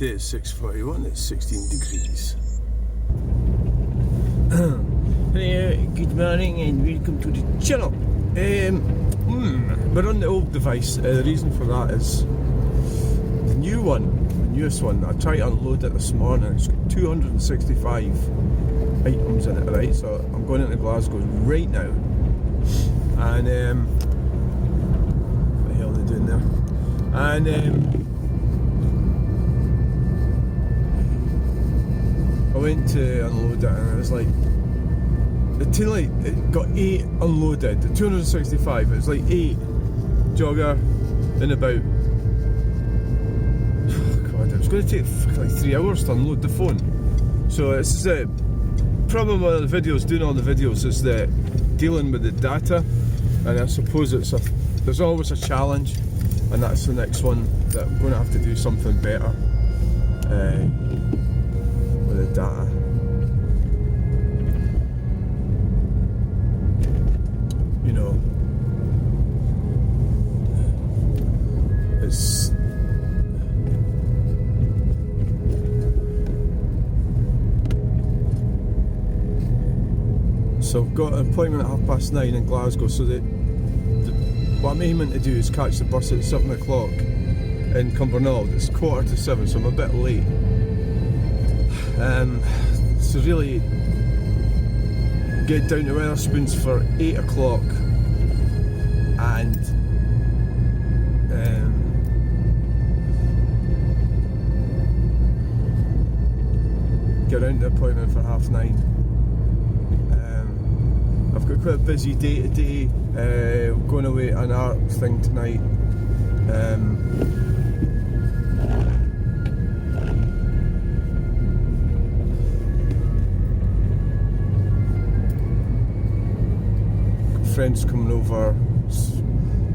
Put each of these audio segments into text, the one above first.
Today is 6:41, it's 16 degrees. Good morning and welcome to the channel. We're on the old device. The reason for that is the newest one. I tried to unload it this morning. It's got 265 items in it, right? So I'm going into Glasgow right now. And what the hell are they doing there? And I went to unload it and it was like, it got 8 unloaded, the 265, it was like 8 jogger in about, God, it was going to take like 3 hours to unload the phone. So this is the problem with the videos, doing all the videos, is that dealing with the data, and I suppose there's always a challenge, and that's the next one, that I'm going to have to do something better with the data. You know, it's so I've got an appointment at 9:30 in Glasgow, so what I'm aiming to do is catch the bus at 7 o'clock in Cumbernauld. It's 7:15, so I'm a bit late. So really get down to Wetherspoons for 8 o'clock and get around the appointment for 9:30. I've got quite a busy day today. I'm going away to an art thing tonight. Friends coming over.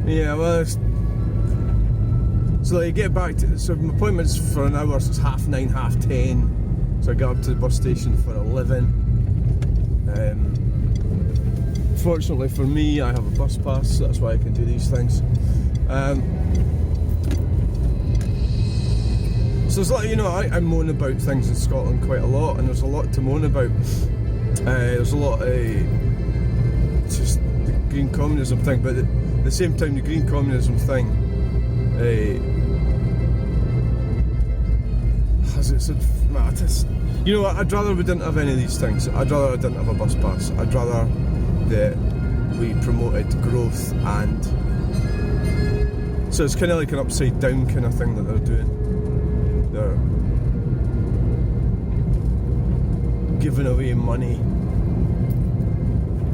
Yeah, well, so I get back to, so my appointment's for an hour, so it's 9:30, 10:30. So I get up to the bus station for 11. Fortunately for me, I have a bus pass, so that's why I can do these things. So there's a lot, you know, I moan about things in Scotland quite a lot, and there's a lot to moan about. There's a lot of just the green communism thing, but at the same time, the green communism thing has its matters. You know what? I'd rather we didn't have any of these things. I'd rather I didn't have a bus pass. I'd rather that we promoted growth, and so it's kind of like an upside down kind of thing that they're doing. They're giving away money,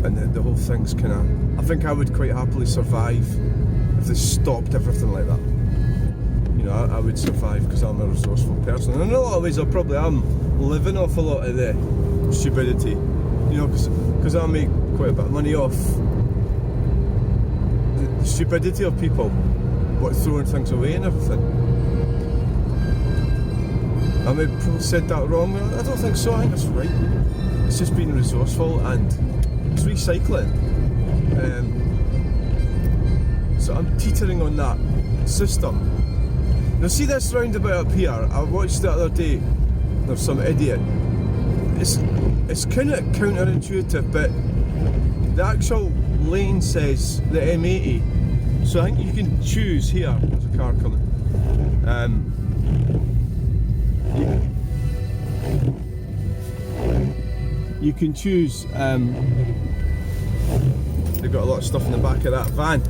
and the whole thing's kind of, I think I would quite happily survive if they stopped everything like that. You know, I would survive because I'm a resourceful person, and in a lot of ways I probably am living off a lot of the stupidity, you know, because I make quite a bit of money off the stupidity of people, what, throwing things away and everything. I may have said that wrong. I don't think so. I think that's right. It's just being resourceful and it's recycling. So I'm teetering on that system. Now see this roundabout up here, I watched the other day. There's some idiot. It's kind of counterintuitive, but the actual lane says the M80, so I think you can choose here. There's a car coming. You can choose. They've got a lot of stuff in the back of that van.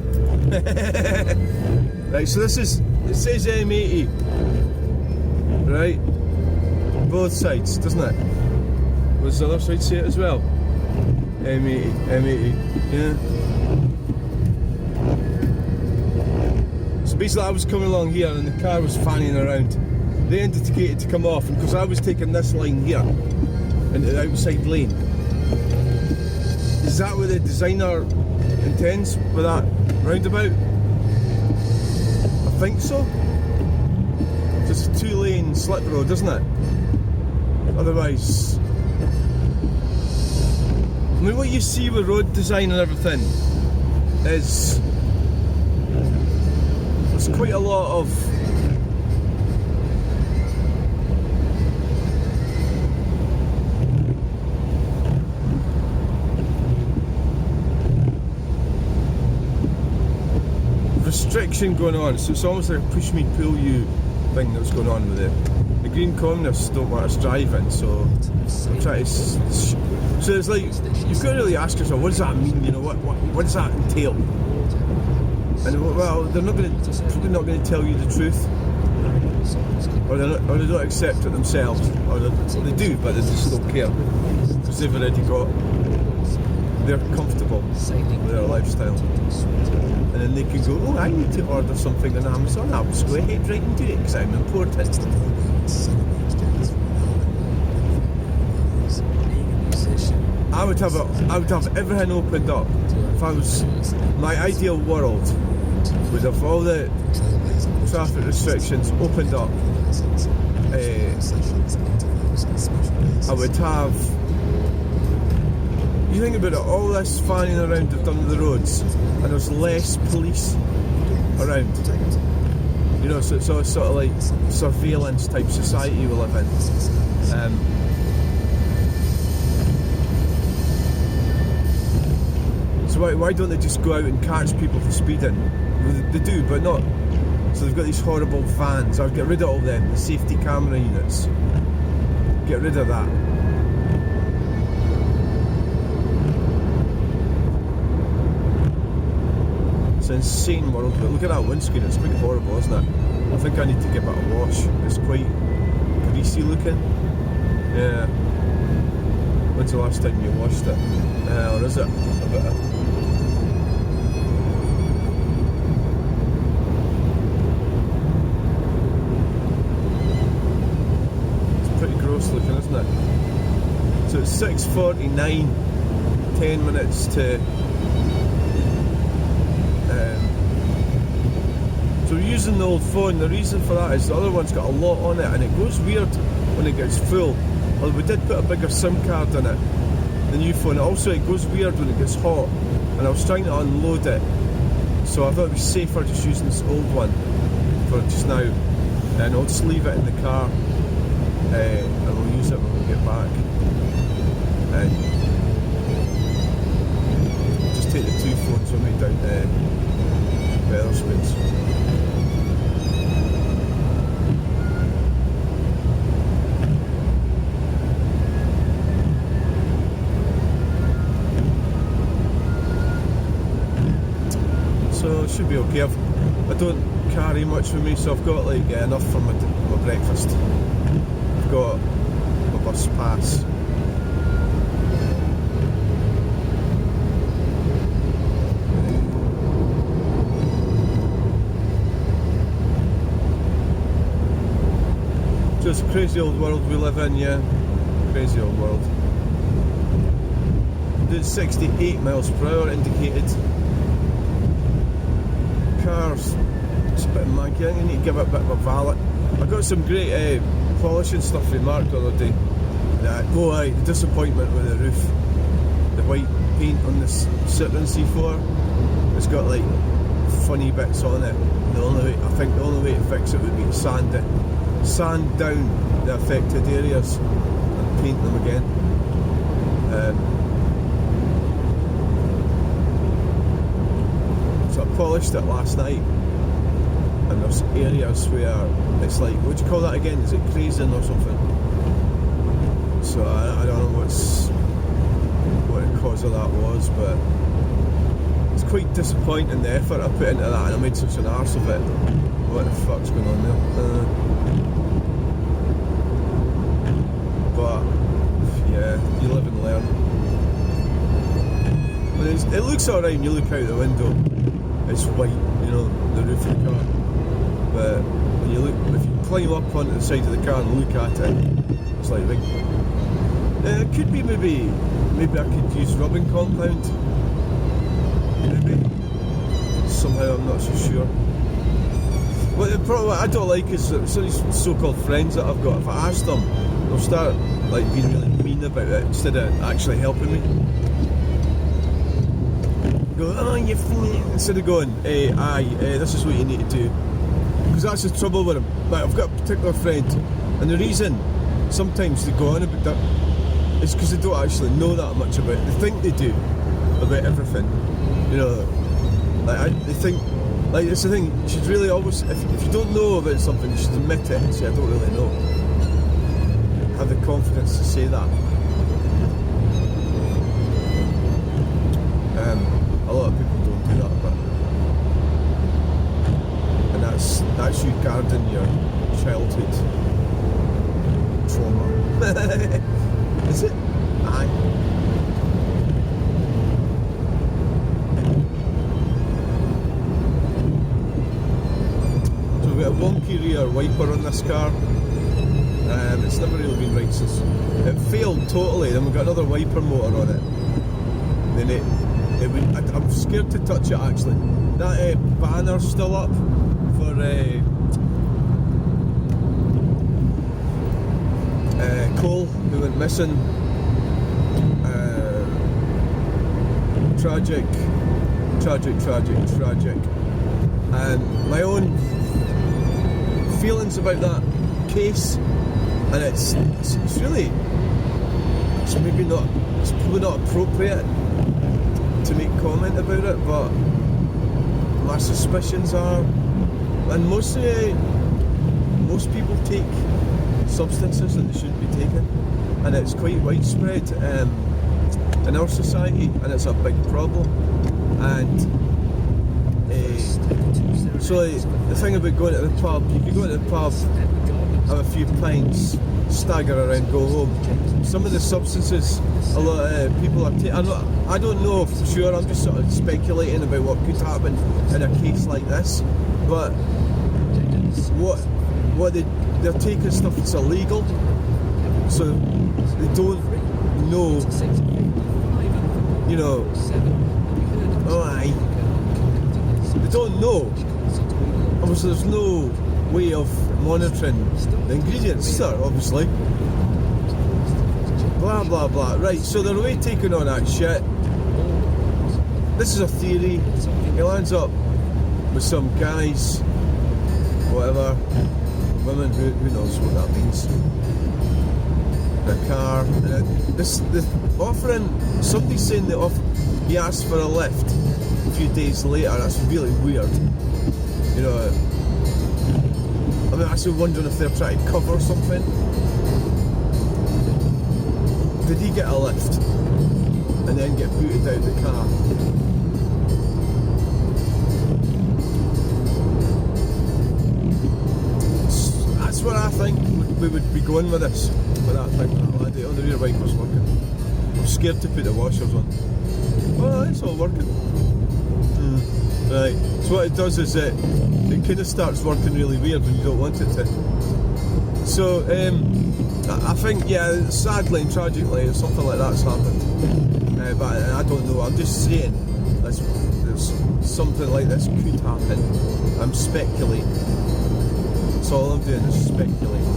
Right, so it says M80, right? Both sides, doesn't it? Does the other side say it as well? M80, yeah. So basically I was coming along here and the car was fanning around. They indicated to come off, and because I was taking this line here into the outside lane. Is that what the designer intends with that roundabout? I think so. Just a 2-lane slip road, isn't it? Otherwise, I mean, what you see with road design and everything is there's quite a lot of restriction going on, so it's almost like a push me, pull you thing that's going on with it. The Green Communists don't want us driving, so I'm trying to. So it's like you've got to really ask yourself, what does that mean? You know, what does that entail? And well, they're probably not going to tell you the truth, or they don't accept it themselves, or they do, but they just don't care because they've already got. They're comfortable with their lifestyle, and then they can go, oh, I need to order something on Amazon, I'll just go ahead right and do it because I'm important. I would have everything opened up. If I was, my ideal world would have all the traffic restrictions opened up. I would have, you think about it, all this fanning around they've done the roads, and there's less police around. You know, so it's all sort of like surveillance type society we live in. So why don't they just go out and catch people for speeding? They do, but not. So they've got these horrible vans. I'll get rid of all them, the safety camera units. Get rid of that. It's an insane world, but look at that windscreen, it's quite horrible, isn't it? I think I need to give it a wash. It's quite greasy looking. Yeah. When's the last time you washed it? Or is it a bit? Looking, isn't it? So it's 6:49, 10 minutes to. So we're using the old phone. The reason for that is the other one's got a lot on it, and it goes weird when it gets full. Well, we did put a bigger SIM card in it, the new phone. Also, it goes weird when it gets hot, and I was trying to unload it, so I thought it'd be safer just using this old one for just now, and I'll just leave it in the car. And we'll use it when we get back. And just take the two phones with me down to Wetherspoons. So it should be okay. I don't carry much with me, so I've got like enough for my breakfast. Got a bus pass. So it's a crazy old world we live in, yeah. Crazy old world. Doing 68 miles per hour indicated. Cars, it's a bit manky. I think I need to give it a bit of a valet. I got some great polishing stuff from Mark the other day. The disappointment with the roof. The white paint on this Citroen C4. It's got like funny bits on it. I think the only way to fix it would be to sand down the affected areas and paint them again. So I polished it last night. And there's areas where it's like, what do you call that again? Is it grazing or something? So I don't know what the cause of that was, but it's quite disappointing the effort I put into that, and I made such an arse of it. What the fuck's going on there? But yeah, you live and learn. But it looks alright when you look out the window. It's white, you know, the roof of the car. But when you look, if you climb up onto the side of the car and look at it, it's like big. It could be maybe I could use rubbing compound. Maybe somehow, I'm not so sure. Well, the problem I don't like is some of these so-called friends that I've got. If I ask them, they'll start like being really mean about it instead of actually helping me. Go, oh, you instead of going, this is what you need to do. Because that's the trouble with them. Like, I've got a particular friend, and the reason sometimes they go on about that is because they don't actually know that much about it. They think they do about everything, you know. Like they think Like, it's the thing, you should really always, if you don't know about something, you should admit it and say, I don't really know. Have the confidence to say that. A lot of people don't do that, but... And that's you guarding your childhood trauma. Is it? Aye. So we've got a wonky rear wiper on this car. It's never really been right since it failed totally. Then we've got another wiper motor on it. Then I'm scared to touch it actually. That banner's still up for Cole, who went missing. Tragic. And my own feelings about that case, and it's really, it's probably not appropriate to make comment about it, but my suspicions are, and most people take substances that they shouldn't be taking, and it's quite widespread in our society, and it's a big problem. And so the thing about going to the pub, you can go to the pub, have a few pints, stagger around, go home. Some of the substances a lot of people are taking, I don't know for sure, I'm just sort of speculating about what could happen in a case like this, but what they're taking stuff that's illegal, so they don't know, you know, they don't know. Obviously there's no way of monitoring the ingredients, sir, obviously. Blah blah blah. Right, so they're away taking on that shit. This is a theory. He lands up with some guys, whatever, women, who knows what that means. In a car. The offering, somebody's saying he asked for a lift a few days later. That's really weird. You know, I'm actually wondering if they're trying to cover something. Did he get a lift and then get booted out of the car? That's what I think we would be going with this. With that thing, that lady on the rear wiper's working. I'm scared to put the washers on. Oh, it's all working. Right, so what it does is it kind of starts working really weird when you don't want it to. So, I think, yeah, sadly and tragically, something like that's happened. But I don't know, I'm just saying there's something like this could happen. I'm speculating. That's all I'm doing is speculating.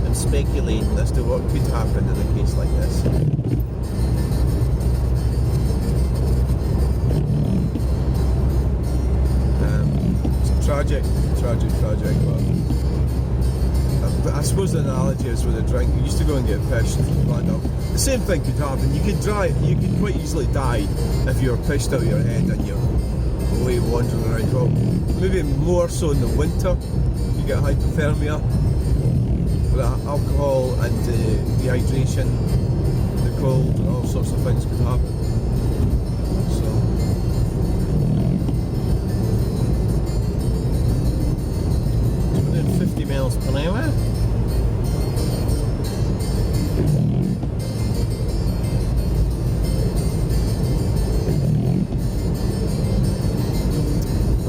I'm speculating as to what could happen in a case like this. Tragic, but I suppose the analogy is with a drink. You used to go and get pissed, lined up. The same thing could happen. You could quite easily die if you were pissed out of your head and you're away wandering around. Well, maybe more so in the winter. You get hypothermia with alcohol and dehydration, the cold, and all sorts of things could happen. 50 miles per hour. I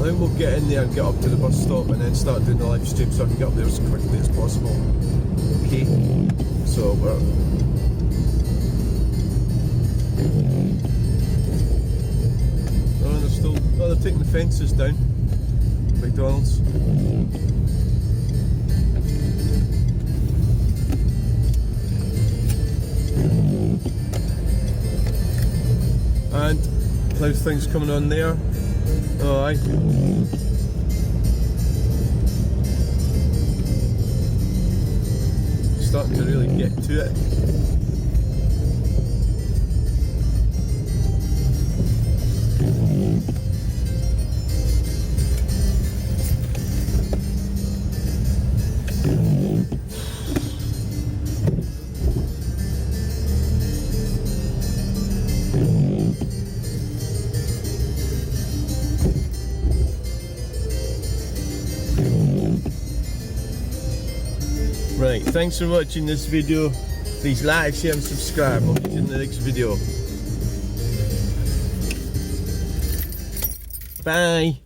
think we'll get in there and get up to the bus stop and then start doing the live stream so I can get up there as quickly as possible. Okay, so we're they're still, oh, they're taking the fences down. McDonald's. And how's things coming on there? Oh, aye. starting to really get to it. Right, thanks for watching this video. Please like, share and subscribe. I'll see you in the next video. Bye.